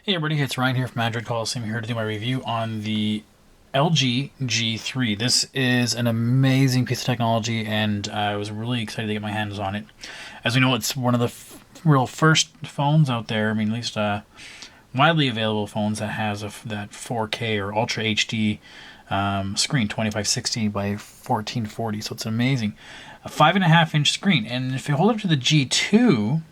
Hey everybody, it's Ryan here from Android Coliseum here to do my review on the LG G3. This is an amazing piece of technology and I was really excited to get my hands on it. As we know, it's one of the real first phones out there, I mean at least widely available phones that has that 4K or Ultra HD screen, 2560 by 1440, so it's amazing. A 5.5-inch screen, and if you hold it up to the G2,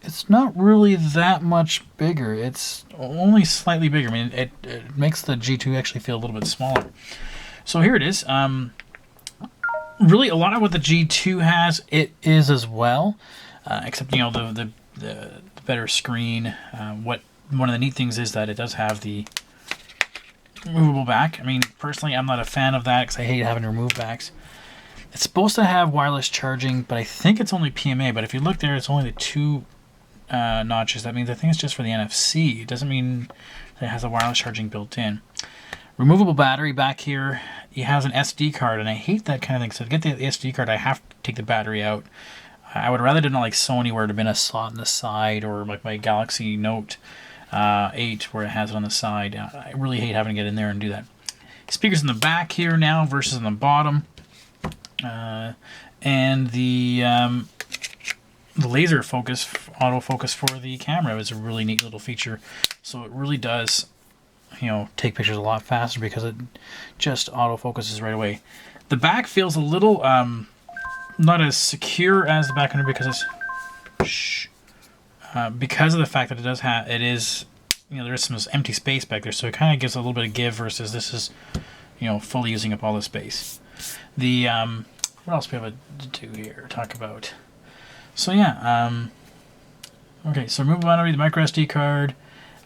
it's not really that much bigger. It's only slightly bigger. I mean, it makes the G2 actually feel a little bit smaller. So here it is. Really, a lot of what the G2 has, it is as well, except the better screen. One of the neat things is that it does have the removable back. I mean, personally, I'm not a fan of that because I hate having to remove backs. It's supposed to have wireless charging, but I think it's only PMA. But if you look there, it's only the two notches. That means I think it's just for the NFC. It doesn't mean that it has a wireless charging built in. Removable battery back here. It has an SD card, and I hate that kind of thing. So to get the SD card, I have to take the battery out. I would rather done it like Sony, where it had been a slot in the side, or like my Galaxy Note 8, where it has it on the side. I really hate having to get in there and do that. Speakers in the back here now versus on the bottom, and the laser focus, autofocus for the camera is a really neat little feature. So it really does, take pictures a lot faster because it just autofocuses right away. The back feels a little not as secure as the back under because it's because of the fact that it is there is some empty space back there, so it kind of gives a little bit of give versus this is fully using up all the space. The what else do we have to do here? Talk about. So yeah, okay, so removable battery, the micro SD card,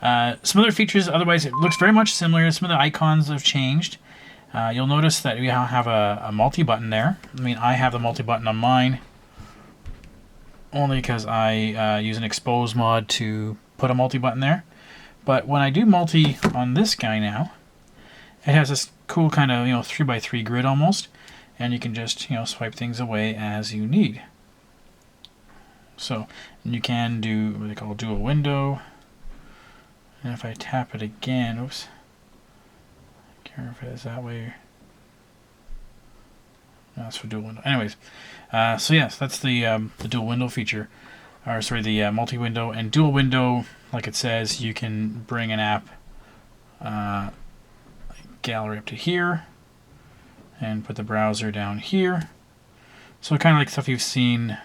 some other features. Otherwise, it looks very much similar. Some of the icons have changed. You'll notice that we now have a multi-button there. I mean, I have the multi-button on mine only because I use an expose mod to put a multi-button there. But when I do multi on this guy now, it has this cool kind of 3x3 grid almost, and you can just swipe things away as you need. So you can do what they call dual window, and if I tap it again, oops, I can't remember if it is that way. No, that's for dual window. Anyways, so yes, that's the dual window feature, or sorry, the multi-window and dual window. Like it says, you can bring an app gallery up to here, and put the browser down here. So kind of like stuff you've seen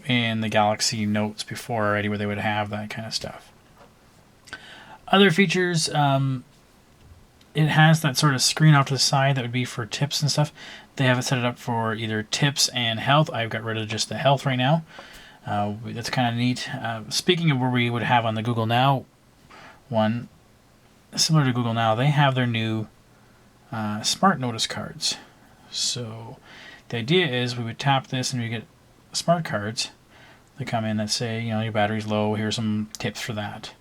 in the Galaxy Notes before already, where they would have that kind of stuff. Other features, it has that sort of screen off to the side that would be for tips and stuff. They have it set it up for either tips and health. I've got rid of just the health right now. That's kind of neat. Speaking of where we would have on the Google Now one, similar to Google Now, they have their new smart notice cards. So the idea is we would tap this and we get smart cards that come in that say, your battery's low, here's some tips for that.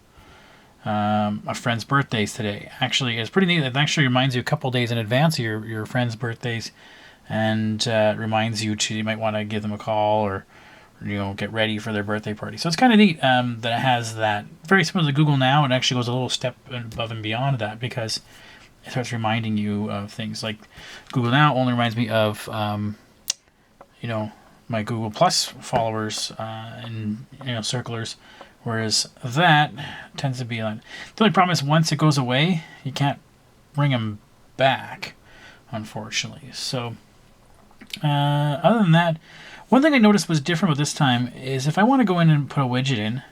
A friend's birthday's today. Actually, it's pretty neat. It actually reminds you a couple days in advance of your friend's birthdays, and reminds you you might want to give them a call or get ready for their birthday party. So it's kind of neat that it has that. Very similar to Google Now. It actually goes a little step above and beyond that because it starts reminding you of things. Like Google Now only reminds me of my Google Plus followers and circlers, whereas that tends to be like, the only problem is once it goes away, you can't bring them back, unfortunately. So other than that, one thing I noticed was different with this time is if I want to go in and put a widget in,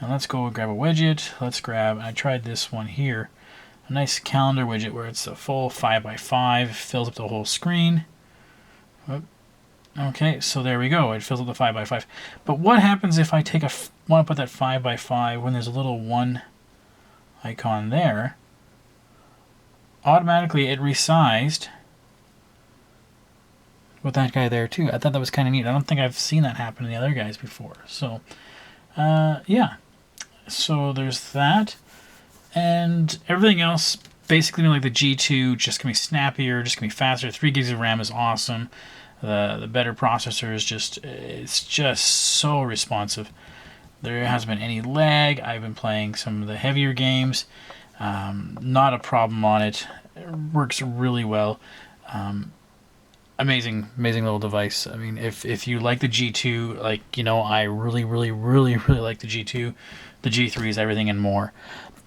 and let's go grab a widget. I tried this one here, a nice calendar widget where it's a full 5x5, fills up the whole screen. Okay, so there we go. It fills up the 5x5. But what happens if I want to put that 5x5 when there's a little 1 icon there? Automatically it resized with that guy there too. I thought that was kind of neat. I don't think I've seen that happen to the other guys before. So, yeah. So there's that. And everything else, basically like the G2, just going to be snappier, just going to be faster. 3 gigs of RAM is awesome. The better processor is it's just so responsive. There hasn't been any lag. I've been playing some of the heavier games. Not a problem on it. It works really well. Amazing little device. I mean, if you like the G2, like, you know, I really like the G2. The G3 is everything and more.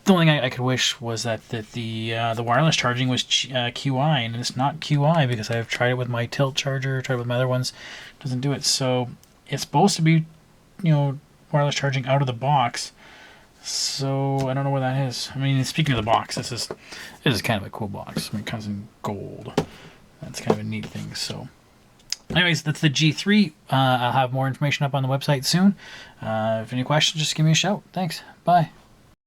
The only thing I could wish was that the wireless charging was QI, and it's not QI because I've tried it with my Tilt charger, tried it with my other ones, it doesn't do it. So it's supposed to be, you know, wireless charging out of the box. So I don't know where that is. I mean, speaking of the box, this is kind of a cool box. I mean, it comes in gold. That's kind of a neat thing. So, anyways, that's the G3. I'll have more information up on the website soon. If any questions, just give me a shout. Thanks. Bye.